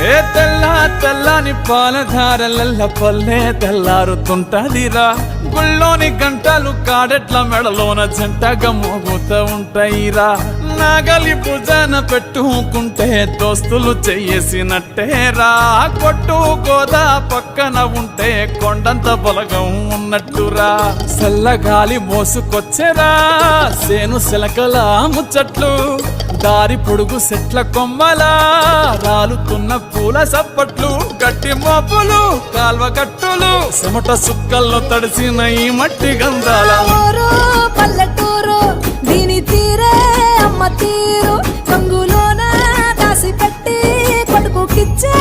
ఏ తెల్లని పాలధారలల్ల పల్లె తెల్లారుతుంటదిరా గుళ్ళోని గంటలు కాడెట్ల మెడలోన జంటగా మోగుతూ ఉంటాయిరా నాగలి భుజాన పెట్టుకుంటే దోస్తులు చెయ్యేసినట్టేరా కొట్టు గోదా పక్కన ఉంటే కొండంత బలగం ఉన్నట్టురా చల్లగాలి మోసుకొచ్చెరా సేను సిలకల ముచ్చట్లు దారి పొడుగు చెట్ల కొమ్మలా రాలుతున్న పూల సప్పట్లు గట్టి మోపులు కాల్వ గట్టులు చెమట సుక్కల్లో తడిసిన ఈ మట్టి గంధాల పల్లెటూరు దీని తీరే అమ్మ తీరు రంగులోన దాసి పెట్టి కొడుకుకిచ్చే